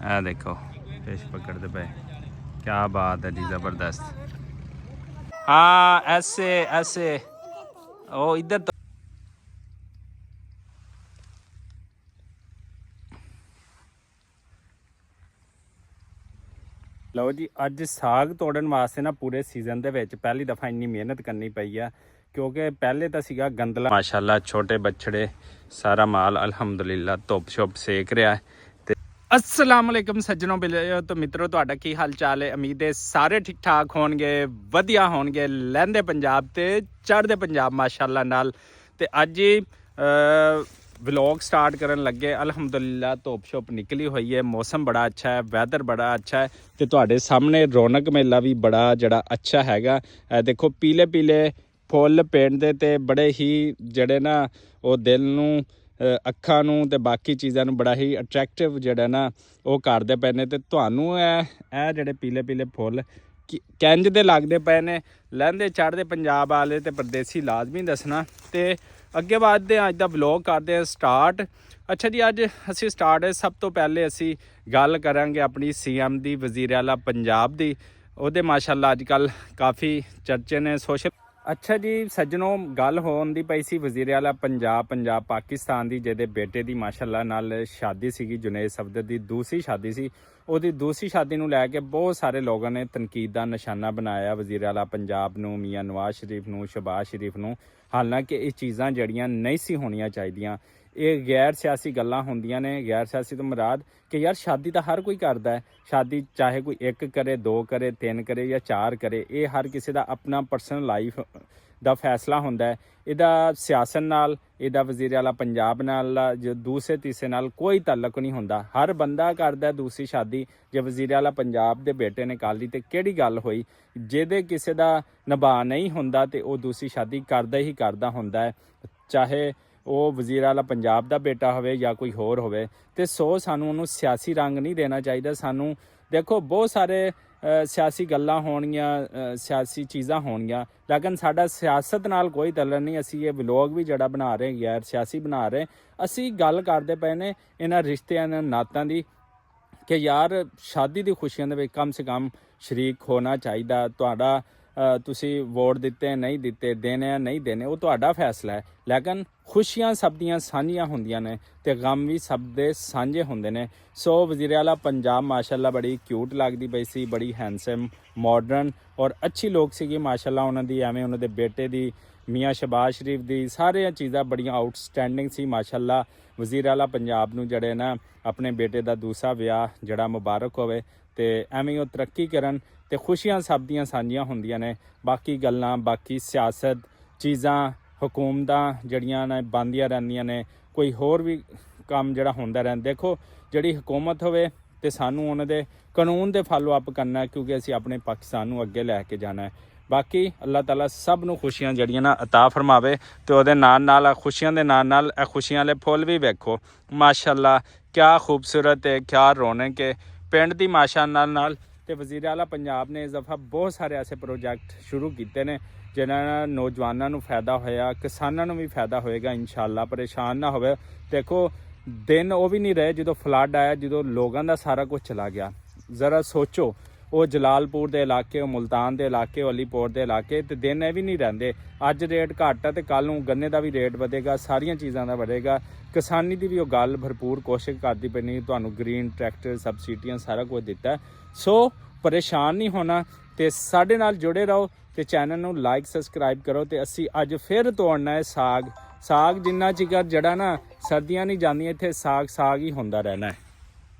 ਇਹ ਦੇਖੋ ਫਿਸ਼ पकड़ते पे, क्या बात है जी, ज़बरदस्त। हाँ ऐसे ऐसे, ओ इधर तो ਲਓ ਜੀ। ਅੱਜ ਸਾਗ ਤੋੜਨ ਵਾਸਤੇ ਨਾ ਪੂਰੇ ਸੀਜ਼ਨ ਦੇ ਵਿੱਚ ਪਹਿਲੀ ਦਫਾ ਇੰਨੀ ਮਿਹਨਤ ਕਰਨੀ ਪਈ ਆ, ਕਿਉਂਕਿ ਪਹਿਲੇ ਤਾਂ ਸੀਗਾ ਗੰਦਲਾ। ਮਾਸ਼ਾਅੱਲਾ ਛੋਟੇ ਬੱਚੜੇ ਸਾਰਾ ਮਾਲ ਅਲਹਮਦੁਲਿਲਾ ਧੁੱਪ ਛੁੱਪ ਸੇਕ ਰਿਹਾ ਹੈ। ਤੇ अस्सलाम वालेकुम सज्जनों तो मित्रों, ਤੁਹਾਡਾ ਕੀ ਹਾਲ ਚਾਲ ਹੈ? ਉਮੀਦ ਹੈ ਸਾਰੇ ਠੀਕ ਠਾਕ ਹੋਣਗੇ, ਵਧੀਆ ਹੋਣਗੇ, ਲਹਿੰਦੇ ਪੰਜਾਬ ਤੇ ਚੜ੍ਹਦੇ ਪੰਜਾਬ ਮਾਸ਼ਾਅੱਲਾ ਨਾਲ। ਤੇ ਅੱਜ ਵਲੌਗ ਸਟਾਰਟ ਕਰਨ ਲੱਗੇ। ਅਲਹਮਦੁਲਿਲਾ ਧੁੱਪ ਛੁੱਪ ਨਿਕਲੀ ਹੋਈ ਹੈ, ਮੌਸਮ ਬੜਾ ਅੱਛਾ ਹੈ, ਵੈਦਰ ਬੜਾ ਅੱਛਾ ਹੈ ਤੇ ਤੁਹਾਡੇ ਸਾਹਮਣੇ ਰੌਣਕ ਮੇਲਾ ਵੀ ਬੜਾ ਜਿਹੜਾ ਅੱਛਾ ਹੈਗਾ। ਦੇਖੋ ਪੀਲੇ ਪੀਲੇ ਫੁੱਲ ਪਿੰਡ ਦੇ ਤੇ ਬੜੇ ਹੀ ਜਿਹੜੇ ਨਾ ਉਹ ਦਿਲ ਨੂੰ ਅੱਖਾਂ ਨੂੰ ਤੇ ਬਾਕੀ ਚੀਜ਼ਾਂ ਨੂੰ ਬੜਾ ਹੀ ਅਟਰੈਕਟਿਵ ਜਿਹੜਾ ਨਾ ਉਹ ਕਰਦੇ ਪਏ ਨੇ। ਤੇ ਤੁਹਾਨੂੰ ਇਹ ਜਿਹੜੇ ਪੀਲੇ ਪੀਲੇ ਫੁੱਲ ਕਿੰਜ ਦੇ ਲੱਗਦੇ ਪਏ ਨੇ, ਲਹਿੰਦੇ ਚੜ੍ਹਦੇ ਪੰਜਾਬ ਵਾਲੇ ਤੇ ਪਰਦੇਸੀ ਲਾਜ਼ਮੀ ਦੱਸਣਾ। ਤੇ ਅੱਗੇ ਵਧਦੇ ਹਾਂ, ਅੱਜ ਦਾ ਵਲੌਗ ਕਰਦੇ ਹਾਂ ਸਟਾਰਟ। ਅੱਛਾ ਜੀ, ਅੱਜ ਅਸੀਂ ਸਟਾਰਟ ਸਭ ਤੋਂ ਪਹਿਲੇ ਅਸੀਂ ਗੱਲ ਕਰਾਂਗੇ ਆਪਣੀ CM ਦੀ, ਵਜ਼ੀਰ ਆਲਾ ਪੰਜਾਬ ਦੀ। ਉਹਦੇ ਮਾਸ਼ਾਅੱਲਾ ਅੱਜ ਕੱਲ੍ਹ ਕਾਫੀ ਚਰਚੇ ਨੇ ਸੋਸ਼ਲ। ਅੱਛਾ ਜੀ ਸੱਜਣੋ, ਗੱਲ ਹੋਣ ਦੀ ਪਈ ਸੀ ਵਜ਼ੀਰ ਆਲਾ ਪੰਜਾਬ ਪਾਕਿਸਤਾਨ ਦੀ, ਜਿਹਦੇ ਬੇਟੇ ਦੀ ਮਾਸ਼ਾਅੱਲਾ ਨਾਲ ਸ਼ਾਦੀ ਸੀਗੀ। ਜੁਨੇਦ ਸਫਦਰ ਦੀ ਦੂਸਰੀ ਸ਼ਾਦੀ ਸੀ। ਉਹਦੀ ਦੂਸਰੀ ਸ਼ਾਦੀ ਨੂੰ ਲੈ ਕੇ ਬਹੁਤ ਸਾਰੇ ਲੋਕਾਂ ਨੇ ਤਨਕੀਦ ਦਾ ਨਿਸ਼ਾਨਾ ਬਣਾਇਆ ਵਜ਼ੀਰ ਆਲਾ ਪੰਜਾਬ ਨੂੰ, ਮੀਆਂ ਨਵਾਜ਼ ਸ਼ਰੀਫ ਨੂੰ, ਸ਼ਹਬਾਜ਼ ਸ਼ਰੀਫ ਨੂੰ। ਹਾਲਾਂਕਿ ਇਹ ਚੀਜ਼ਾਂ ਜਿਹੜੀਆਂ ਨਹੀਂ ਸੀ ਹੋਣੀਆਂ ਚਾਹੀਦੀਆਂ। ਇਹ ਗੈਰ ਸਿਆਸੀ ਗੱਲਾਂ ਹੁੰਦੀਆਂ ਨੇ। ਗੈਰ ਸਿਆਸੀ ਤੋਂ ਮੁਰਾਦ ਕਿ ਯਾਰ ਸ਼ਾਦੀ ਤਾਂ ਹਰ ਕੋਈ ਕਰਦਾ ਹੈ। ਸ਼ਾਦੀ ਚਾਹੇ ਕੋਈ 1 ਕਰੇ, 2 ਕਰੇ, 3 ਕਰੇ ਜਾਂ 4 ਕਰੇ, ਇਹ ਹਰ ਕਿਸੇ ਦਾ ਆਪਣਾ ਪਰਸਨਲ ਲਾਈਫ ਦਾ ਫੈਸਲਾ ਹੁੰਦਾ ਹੈ। ਇਹਦਾ ਸਿਆਸਤ ਨਾਲ, ਇਹਦਾ ਵਜ਼ੀਰ ਆਲਾ ਪੰਜਾਬ ਨਾਲ, ਜੋ ਦੂਸਰੇ ਤੀਸਰੇ ਨਾਲ ਕੋਈ ਤਾਲੁਕ ਨਹੀਂ ਹੁੰਦਾ। ਹਰ ਬੰਦਾ ਕਰਦਾ ਦੂਸਰੀ ਸ਼ਾਦੀ। ਜੇ ਵਜ਼ੀਰ ਆਲਾ ਪੰਜਾਬ ਦੇ ਬੇਟੇ ਨੇ ਕਰ ਲਈ ਤੇ ਕਿਹੜੀ ਗੱਲ ਹੋਈ? ਜਿਹਦੇ ਕਿਸੇ ਦਾ ਨਿਭਾ ਨਹੀਂ ਹੁੰਦਾ ਤੇ ਉਹ ਦੂਸਰੀ ਸ਼ਾਦੀ ਕਰਦਾ ਹੀ ਕਰਦਾ ਹੁੰਦਾ ਹੈ, ਚਾਹੇ ਉਹ ਵਜ਼ੀਰ ਆਲਾ ਪੰਜਾਬ ਦਾ ਬੇਟਾ ਹੋਵੇ ਜਾਂ ਕੋਈ ਹੋਰ ਹੋਵੇ। ਤੇ ਸਾਨੂੰ ਉਹਨੂੰ ਸਿਆਸੀ ਰੰਗ ਨਹੀਂ ਦੇਣਾ ਚਾਹੀਦਾ। ਸਾਨੂੰ ਦੇਖੋ ਬਹੁਤ ਸਾਰੇ ਸਿਆਸੀ ਗੱਲਾਂ ਹੋਣਗੀਆਂ, ਸਿਆਸੀ ਚੀਜ਼ਾਂ ਹੋਣਗੀਆਂ, ਲੇਕਿਨ ਸਾਡਾ ਸਿਆਸਤ ਨਾਲ ਕੋਈ ਤਾਲੁਕ ਨਹੀਂ। ਅਸੀਂ ਇਹ ਵਲੌਗ ਵੀ ਜਿਹੜਾ ਬਣਾ ਰਹੇ ਗੈਰ ਸਿਆਸੀ ਬਣਾ ਰਹੇ। ਅਸੀਂ ਗੱਲ ਕਰਦੇ ਪਏ ਨੇ ਇਹਨਾਂ ਰਿਸ਼ਤਿਆਂ ਨਾਤਾਂ ਦੀ ਕਿ ਯਾਰ ਸ਼ਾਦੀ ਦੀ ਖੁਸ਼ੀਆਂ ਦੇ ਵਿੱਚ ਕਮ ਸੇ ਕਮ ਸ਼ਰੀਕ ਹੋਣਾ ਚਾਹੀਦਾ। ਤੁਹਾਡਾ ਤੁਸੀਂ ਵੋਟ ਦਿੱਤੇ ਨਹੀਂ ਦਿੱਤੇ, ਦੇਣੇ ਆ ਨਹੀਂ ਦੇਣੇ, ਉਹ ਤੁਹਾਡਾ ਫੈਸਲਾ ਹੈ। ਲੇਕਿਨ ਖੁਸ਼ੀਆਂ ਸਭ ਦੀਆਂ ਸਾਂਝੀਆਂ ਹੁੰਦੀਆਂ ਨੇ ਤੇ ਗਮ ਵੀ ਸਭ ਦੇ ਸਾਂਝੇ ਹੁੰਦੇ ਨੇ। ਸੋ ਵਜ਼ੀਰ ਆਲਾ ਪੰਜਾਬ ਮਾਸ਼ਾਅੱਲਾ ਬੜੀ ਕਿਊਟ ਲੱਗਦੀ ਪਈ ਸੀ, ਬੜੀ ਹੈਂਡਸਮ, ਮਾਡਰਨ ਔਰ ਅੱਛੀ ਲੋਕ ਸੀਗੀ ਮਾਸ਼ਾਅੱਲਾ ਉਹਨਾਂ ਦੀ। ਐਵੇਂ ਉਹਨਾਂ ਦੇ ਬੇਟੇ ਦੀ, ਮੀਆਂ ਸ਼ਹਬਾਜ਼ ਸ਼ਰੀਫ ਦੀ, ਸਾਰੀਆਂ ਚੀਜ਼ਾਂ ਬੜੀਆਂ ਆਊਟਸਟੈਂਡਿੰਗ ਸੀ ਮਾਸ਼ਾਅੱਲਾ। ਵਜ਼ੀਰ ਆਲਾ ਪੰਜਾਬ ਨੂੰ ਜਿਹੜੇ ਨਾ ਆਪਣੇ ਬੇਟੇ ਦਾ ਦੂਸਰਾ ਵਿਆਹ ਜਿਹੜਾ ਮੁਬਾਰਕ ਹੋਵੇ ਤੇ ਐਵੇਂ ਉਹ ਤਰੱਕੀ ਕਰਨ ਤੇ ਖੁਸ਼ੀਆਂ ਸਭ ਦੀਆਂ ਸਾਂਝੀਆਂ ਹੁੰਦੀਆਂ ਨੇ। ਬਾਕੀ ਗੱਲਾਂ, ਬਾਕੀ ਸਿਆਸਤ ਚੀਜ਼ਾਂ, ਹਕੂਮਤਾਂ ਜਿਹੜੀਆਂ ਨੇ ਬਣਦੀਆਂ ਰਹਿੰਦੀਆਂ ਨੇ, ਕੋਈ ਹੋਰ ਵੀ ਕੰਮ ਜਿਹੜਾ ਹੁੰਦਾ ਰਹਿੰਦਾ। ਦੇਖੋ ਜਿਹੜੀ ਹਕੂਮਤ ਹੋਵੇ ਤੇ ਸਾਨੂੰ ਉਹਨਾਂ ਦੇ ਕਾਨੂੰਨ ਦੇ ਫਾਲੋ ਅਪ ਕਰਨਾ, ਕਿਉਂਕਿ ਅਸੀਂ ਆਪਣੇ ਪਾਕਿਸਤਾਨ ਨੂੰ ਅੱਗੇ ਲੈ ਕੇ ਜਾਣਾ ਹੈ। ਬਾਕੀ ਅੱਲਾਹ ਤਾਲਾ ਸਭ ਨੂੰ ਖੁਸ਼ੀਆਂ ਜਿਹੜੀਆਂ ਨਾ ਅਤਾ ਫਰਮਾਵੇ ਤੇ ਉਹਦੇ ਨਾਲ ਨਾਲ ਖੁਸ਼ੀਆਂ ਦੇ ਨਾਲ ਨਾਲ ਇਹ ਖੁਸ਼ੀਆਂ ਵਾਲੇ ਫੁੱਲ ਵੀ ਵੇਖੋ ਮਾਸ਼ਾਅੱਲਾ, ਕਿਆ ਖੂਬਸੂਰਤ ਹੈ, ਕਿਆ ਰੌਣਕ ਹੈ ਪਿੰਡ ਦੀ ਮਾਸ਼ਾਅੱਲਾ ਨਾਲ। ਤੇ ਵਜ਼ੀਰ ਆਲਾ ਪੰਜਾਬ ਨੇ ਇਸ ਦਫਾ ਬਹੁਤ ਸਾਰੇ ਐਸੇ ਪ੍ਰੋਜੈਕਟ ਸ਼ੁਰੂ ਕੀਤੇ ਨੇ ਜਿਨ੍ਹਾਂ ਨਾਲ ਨੌਜਵਾਨਾਂ ਨੂੰ ਫਾਇਦਾ ਹੋਇਆ, ਕਿਸਾਨਾਂ ਨੂੰ ਵੀ ਫਾਇਦਾ ਹੋਏਗਾ ਇਨਸ਼ਾਅੱਲਾ। ਪਰੇਸ਼ਾਨ ਨਾ ਹੋਵੇ। ਦੇਖੋ ਦਿਨ ਉਹ ਵੀ ਨਹੀਂ ਰਹੇ ਜਦੋਂ ਫਲੱਡ ਆਇਆ, ਜਦੋਂ ਲੋਕਾਂ ਦਾ ਸਾਰਾ ਕੁਝ ਚਲਾ ਗਿਆ। ਜ਼ਰਾ ਸੋਚੋ, ਉਹ ਜਲਾਲਪੁਰ ਦੇ ਇਲਾਕੇ, ਉਹ ਮੁਲਤਾਨ ਦੇ ਇਲਾਕੇ, ਉਹ ਅਲੀਪੁਰ ਦੇ ਇਲਾਕੇ, ਤੇ ਦਿਨ ਇਹ ਵੀ ਨਹੀਂ ਰਹਿੰਦੇ। ਅੱਜ ਰੇਟ ਘੱਟ ਆ ਤੇ ਕੱਲ੍ਹ ਨੂੰ ਗੰਨੇ ਦਾ ਵੀ ਰੇਟ ਵਧੇਗਾ, ਸਾਰੀਆਂ ਚੀਜ਼ਾਂ ਦਾ ਵਧੇਗਾ। ਕਿਸਾਨੀ ਦੀ ਵੀ ਉਹ ਗੱਲ ਭਰਪੂਰ ਕੋਸ਼ਿਸ਼ ਕਰਦੀ ਪੈਣੀ, ਤੁਹਾਨੂੰ ਗ੍ਰੀਨ ਟਰੈਕਟਰ, ਸਬਸਿਡੀਆਂ ਸਾਰਾ ਕੁਝ ਦਿੱਤਾ। ਸੋ ਪਰੇਸ਼ਾਨ ਨਹੀਂ ਹੋਣਾ ਤੇ ਸਾਡੇ ਨਾਲ ਜੁੜੇ ਰਹੋ ਤੇ ਚੈਨਲ ਨੂੰ ਲਾਈਕ ਸਬਸਕ੍ਰਾਈਬ ਕਰੋ। ਤੇ ਅਸੀਂ ਅੱਜ ਫਿਰ ਤੋੜਨਾ ਹੈ ਸਾਗ ਜਿੰਨਾ ਚਿਰ ਜਿਹੜਾ ਨਾ ਸਰਦੀਆਂ ਨਹੀਂ ਜਾਂਦੀਆਂ, ਇੱਥੇ ਸਾਗ ਹੀ ਹੁੰਦਾ ਰਹਿਣਾ ਹੈ।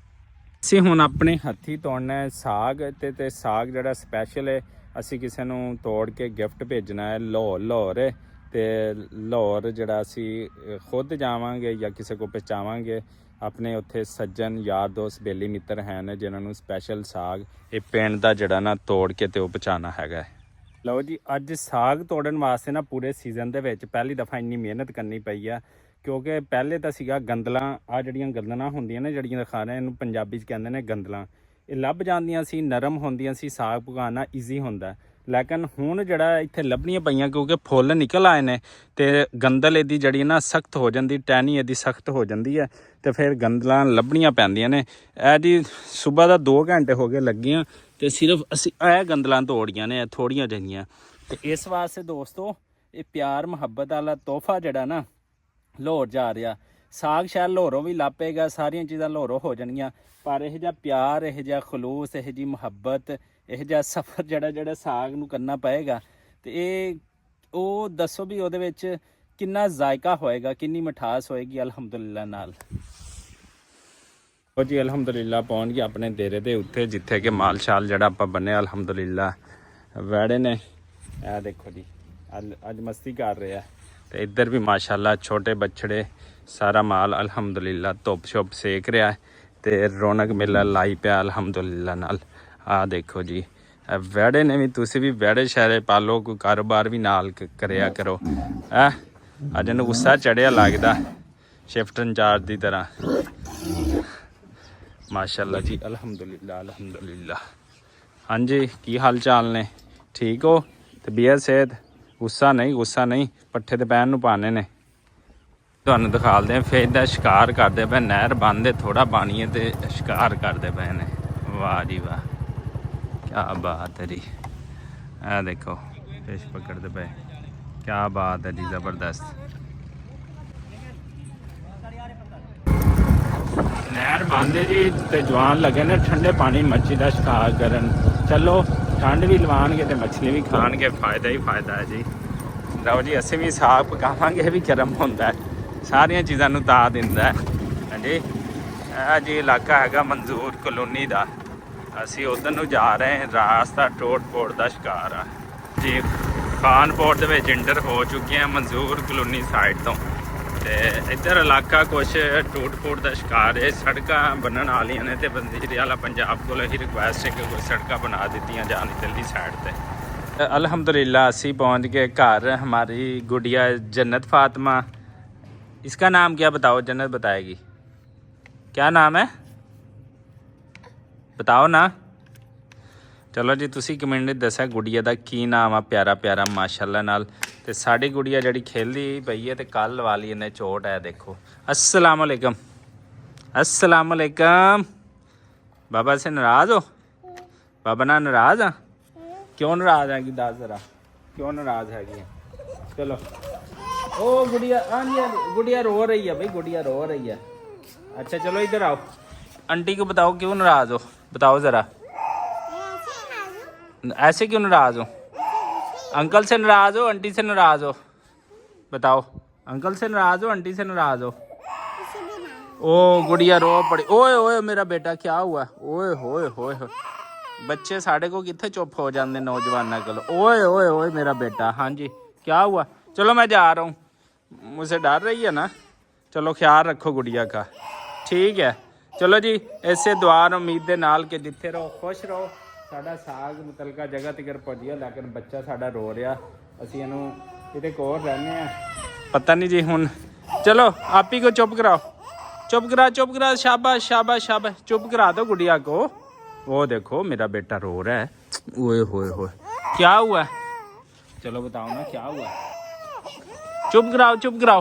ਅਸੀਂ ਹੁਣ ਆਪਣੇ ਹੱਥੀਂ ਤੋੜਨਾ ਹੈ ਸਾਗ ਤੇ ਸਾਗ ਜਿਹੜਾ ਸਪੈਸ਼ਲ ਹੈ, ਅਸੀਂ ਕਿਸੇ ਨੂੰ ਤੋੜ ਕੇ ਗਿਫਟ ਭੇਜਣਾ ਹੈ। ਲਾਹੌਰ ਹੈ ਤੇ ਲਾਹੌਰ ਜਿਹੜਾ ਅਸੀਂ ਖੁਦ ਜਾਵਾਂਗੇ ਜਾਂ ਕਿਸੇ ਕੋਲ ਪਹੁੰਚਾਵਾਂਗੇ। ਆਪਣੇ ਉੱਥੇ ਸੱਜਣ ਯਾਰ ਦੋਸਤ ਬੇਲੀ ਮਿੱਤਰ ਹਨ ਜਿਨ੍ਹਾਂ ਨੂੰ ਸਪੈਸ਼ਲ ਸਾਗ ਇਹ ਪਿੰਡ ਦਾ ਜਿਹੜਾ ਨਾ ਤੋੜ ਕੇ ਤੇ ਉਹ ਪਹੁੰਚਾਉਣਾ ਹੈਗਾ। ਲਓ ਜੀ, ਅੱਜ ਸਾਗ ਤੋੜਨ ਵਾਸਤੇ ਨਾ ਪੂਰੇ ਸੀਜ਼ਨ ਦੇ ਵਿੱਚ ਪਹਿਲੀ ਦਫਾ ਇੰਨੀ ਮਿਹਨਤ ਕਰਨੀ ਪਈ ਆ, ਕਿਉਂਕਿ ਪਹਿਲੇ ਤਾਂ ਸੀਗਾ ਗੰਦਲਾਂ। ਆ ਜਿਹੜੀਆਂ ਗੰਦਲਾਂ ਹੁੰਦੀਆਂ ਨੇ, ਜਿਹੜੀਆਂ ਖਾ ਰਹੇ, ਇਹਨੂੰ ਪੰਜਾਬੀ 'ਚ ਕਹਿੰਦੇ ਨੇ ਗੰਦਲਾਂ। ਇਹ ਲੱਭ ਜਾਂਦੀਆਂ ਸੀ, ਨਰਮ ਹੁੰਦੀਆਂ ਸੀ, ਸਾਗ ਪਕਾਉਣਾ ਈਜ਼ੀ ਹੁੰਦਾ। ਲੇਕਿਨ ਹੁਣ ਜਿਹੜਾ ਇੱਥੇ ਲੱਭਣੀਆਂ ਪਈਆਂ ਕਿਉਂਕਿ ਫੁੱਲ ਨਿਕਲ ਆਏ ਨੇ ਤੇ ਗੰਦਲ ਇਹਦੀ ਜਿਹੜੀ ਨਾ ਸਖਤ ਹੋ ਜਾਂਦੀ, ਟਹਿਣੀ ਇਹਦੀ ਸਖਤ ਹੋ ਜਾਂਦੀ ਹੈ ਤੇ ਫਿਰ ਗੰਦਲਾਂ ਲੱਭਣੀਆਂ ਪੈਂਦੀਆਂ ਨੇ। ਇਹ ਜੀ ਸਵੇਰ ਦਾ 2 ਘੰਟੇ ਹੋ ਗਏ ਲੱਗੀਆਂ ਤੇ ਸਿਰਫ ਅਸੀਂ ਇਹ ਗੰਦਲਾਂ ਤੋੜੀਆਂ ਨੇ, ਥੋੜੀਆਂ ਜਿਹੀਆਂ। ਤੇ ਇਸ ਵਾਸਤੇ ਦੋਸਤੋ ਇਹ ਪਿਆਰ ਮੁਹੱਬਤ ਵਾਲਾ ਤੋਹਫਾ ਜਿਹੜਾ ਨਾ ਲਾਹੌਰ ਜਾ ਰਿਹਾ। ਸਾਗ ਸ਼ਾਇਦ ਲਾਹੌਰੋਂ ਵੀ ਲੱਭੇਗਾ, ਸਾਰੀਆਂ ਚੀਜ਼ਾਂ ਲਾਹੌਰੋਂ ਹੋ ਜਾਣਗੀਆਂ, ਪਰ ਇਹ ਜਿਹਾ ਪਿਆਰ, ਇਹ ਜਿਹਾ ਖਲੂਸ, ਇਹ ਜਿਹੀ ਮੁਹੱਬਤ, ਇਹ ਜਿਹਾ ਸਫ਼ਰ ਜਿਹੜਾ ਸਾਗ ਨੂੰ ਕਰਨਾ ਪਏਗਾ ਤੇ ਇਹ ਉਹ ਦੱਸੋ ਵੀ ਉਹਦੇ ਵਿੱਚ ਕਿੰਨਾ ਜ਼ਾਇਕਾ ਹੋਏਗਾ, ਕਿੰਨੀ ਮਿਠਾਸ ਹੋਏਗੀ ਅਲਹਮਦੁਲਿਲਾ ਨਾਲ। ਉਹ ਜੀ ਅਲਹਮਦੁਲਿਲਾ ਪਹੁੰਚ ਗਏ ਆਪਣੇ ਡੇਰੇ ਦੇ ਉੱਤੇ ਜਿੱਥੇ ਕਿ ਮਾਲ ਸ਼ਾਲ ਜਿਹੜਾ ਆਪਾਂ ਬੰਨਿਆ ਅਲਹਮਦੁਲਿਲਾ। ਵੈੜੇ ਨੇ ਇਹ ਦੇਖੋ ਜੀ ਅੱਜ ਮਸਤੀ ਕਰ ਰਿਹਾ ਤੇ ਇੱਧਰ ਵੀ ਮਾਸ਼ਾਅੱਲਾ ਛੋਟੇ ਬੱਚੜੇ ਸਾਰਾ ਮਾਲ ਅਲਹਮਦੁਲਿਲਾ ਧੁੱਪ ਛੁੱਪ ਸੇਕ ਰਿਹਾ ਤੇ ਰੌਣਕ ਮੇਲਾ ਲਾਈ ਪਿਆ ਅਲਹਮਦੁਲਿਲਾ ਨਾਲ। ਆ ਦੇਖੋ ਜੀ ਵੈੜੇ ਨੇ ਵੀ, ਤੁਸੀਂ ਵੀ ਵੈੜੇ ਸ਼ਹਿਰੇ ਪਾਲੋ, ਕੋਈ ਕਾਰੋਬਾਰ ਵੀ ਨਾਲ ਕਰਿਆ ਕਰੋ। ਅੱਜ ਇਹਨੂੰ ਗੁੱਸਾ ਚੜਿਆ ਲੱਗਦਾ ਸ਼ਿਫਟ ਇੰਚਾਰਜ ਦੀ ਤਰ੍ਹਾਂ। ਮਾਸ਼ਾਅੱਲਾ ਜੀ ਅਲਹਮਦੁਲਿਲਾ ਅਲਹਮਦੁਲਿਲਾ। ਹਾਂਜੀ ਕੀ ਹਾਲ ਚਾਲ ਨੇ, ਠੀਕ ਹੋ? ਤਬੀਅਤ ਸਿਹਤ? ਗੁੱਸਾ ਨਹੀਂ, ਪੱਠੇ ਤੇ ਪੈਣ ਨੂੰ ਪਾਣੇ ਨੇ। ਤੁਹਾਨੂੰ ਦਿਖਾਲਦੇ ਆ ਫਿਰ ਦਾ ਸ਼ਿਕਾਰ ਕਰਦੇ ਪਏ, ਨਹਿਰ ਬੰਨ੍ਹ ਥੋੜਾ ਪਾਣੀ ਹੈ ਤੇ ਸ਼ਿਕਾਰ ਕਰਦੇ ਪਏ ਨੇ। ਵਾਹ ਜੀ ਵਾਹ, ਕਿਆ ਬਾਤ ਹੈ ਜੀ। ਇਹ ਦੇਖੋ ਫਿਸ਼ ਪਕੜਦੇ ਪਏ, ਕਿਆ ਬਾਤ ਹੈ ਜੀ, ਜ਼ਬਰਦਸਤ। ਨਹਿਰ ਬੰਦੇ ਜੀ ਤੇ ਜਵਾਨ ਲੱਗੇ ਨੇ ਠੰਡੇ ਪਾਣੀ ਮੱਛੀ ਦਾ ਸ਼ਿਕਾਰ ਕਰਨ। ਚਲੋ ਠੰਡ ਵੀ ਲਵਾਉਣਗੇ ਤੇ ਮੱਛਲੀ ਵੀ ਖਾਣਗੇ, ਫਾਇਦਾ ਹੀ ਫਾਇਦਾ ਹੈ ਜੀ। ਲਓ ਜੀ ਅਸੀਂ ਵੀ ਸਾਗ ਪਕਾਵਾਂਗੇ, ਇਹ ਵੀ ਗਰਮ ਹੁੰਦਾ, ਸਾਰੀਆਂ ਚੀਜ਼ਾਂ ਨੂੰ ਤਾ ਦਿੰਦਾ ਹੈ। ਹਾਂਜੀ ਇਹ ਜੀ ਇਲਾਕਾ ਹੈਗਾ ਮਨਜ਼ੂਰ ਕਲੋਨੀ ਦਾ, ਅਸੀਂ ਉਧਰ ਨੂੰ ਜਾ ਰਹੇ ਹਾਂ। ਰਾਸਤਾ ਟੋਟ-ਪੋਟ ਦਾ ਸ਼ਿਕਾਰ ਆ ਜੀ। ਖਾਨਪੁਰ ਦੇ ਵਿੱਚ ਇੰਟਰ ਹੋ ਚੁੱਕੇ ਹਾਂ ਮਨਜ਼ੂਰ ਕਲੋਨੀ ਸਾਈਡ ਤੋਂ ਤੇ ਇੱਧਰ ਇਲਾਕਾ ਕੁਛ ਟੋਟ-ਪੋਟ ਦਾ ਸ਼ਿਕਾਰ ਹੈ। ਸੜਕਾਂ ਬਣਨ ਵਾਲੀਆਂ ਨੇ ਤੇ ਵਜ਼ੀਰ ਆਲਾ ਪੰਜਾਬ ਕੋਲ ਹੀ ਰਿਕੁਐਸਟ ਹੈ ਕਿ ਕੋਈ ਸੜਕਾਂ ਬਣਾ ਦਿੱਤੀਆਂ ਜਾਣ ਦਿੱਲੀ ਸਾਈਡ ਤੇ। अल्हम्दुलिल्लाह ਅਸੀਂ पहुंच गए घर। हमारी गुड़िया जन्नत फातिमा, इसका नाम क्या बताओ? जन्नत बताएगी, क्या नाम है बताओ ना। चलो जी ਤੁਸੀਂ ਕਮੈਂਟ ਵਿੱਚ ਦੱਸਿਆ ਗੁੜੀਆ ਦਾ ਕੀ ਨਾਮ ਆ ਪਿਆਰਾ ਪਿਆਰਾ ਮਾਸ਼ਾਅੱਲਾ ਨਾਲ। ਤੇ ਸਾਡੀ ਗੁੜੀਆ ਜਿਹੜੀ ਖੇਲਦੀ ਪਈ ਹੈ ਤੇ ਕੱਲ ਵਾਲੀ ਇਹਨੇ ਚੋਟ ਹੈ ਦੇਖੋ। अस्सलाम वालेकुम, अस्सलाम वालेकुम। बाबा से नाराज़ हो? बाबा ना नाराज़ आ? क्यों नाराज़ हैगी दस जरा, क्यों नाराज़ हैगी? चलो ओ गुड़िया, हाँ जी गुड़िया रो रही है भाई, गुड़िया रो रही है। अच्छा चलो इधर आओ, आंटी को बताओ क्यों नाराज़ हो, बताओ ज़रा। ऐसे क्यों नाराज़ हो? अंकल से नाराज़ हो, आंटी से नाराज़ हो? बताओ, अंकल से नाराज़ हो, आंटी से नाराज़ हो? ओ गुड़िया रो पड़ी। ओए ओए मेरा बेटा क्या हुआ? ओए होए होए होए, बच्चे साढ़े को कितने चुप हो जाते नौजवानों को। ओए ओए ओए मेरा बेटा, हाँ जी क्या हुआ? चलो मैं जा रहा हूँ, मुझसे डर रही है ना। चलो ख्याल रखो गुड़िया का, ठीक है। चलो जी इसे दुआ और उम्मीद के नाल के जिथे रहो खुश रहो। साडा साग मुतलका जगह तक पहुंच गया लेकिन बच्चा साडा रो रहा, असीं इहनूं किते कोल रहने आ, पता नहीं जी हुण। चलो आप ही को चुप कराओ, चुप करा, शाबाश शाबाश शाबाश, चुप करा दो गुड़िया को। वो देखो मेरा बेटा रो रहा है। ओए होए होए क्या हुआ? चलो बताओ ना क्या हुआ? चुप कराओ।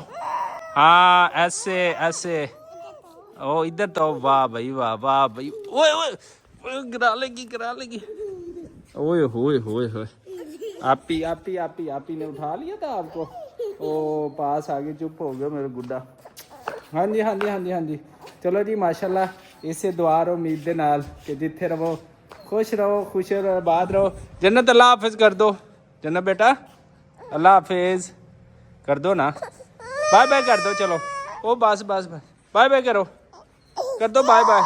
हाँ ऐसे ऐसे, ओ इधर तो, वाह भाई वाह भाई। ओए ओए गिरा लेगी। ओए होए होए, आप ही ने उठा लिया था आपको। ओ पास आ गए, चुप हो गया मेरा गुड्डा। हाँ जी। चलो जी माशाल्लाह इसे दुआ और उम्मीद के नाल कि जिथे रहो खुश रहो, खुश रहो, आबाद रहो। जन्नत अल्लाह हाफिज कर दो, जन्नत बेटा अल्लाह हाफिज कर दो ना, बाय बाय कर दो। चलो ओ बस बाय बाय करो, कर दो बाय बाय।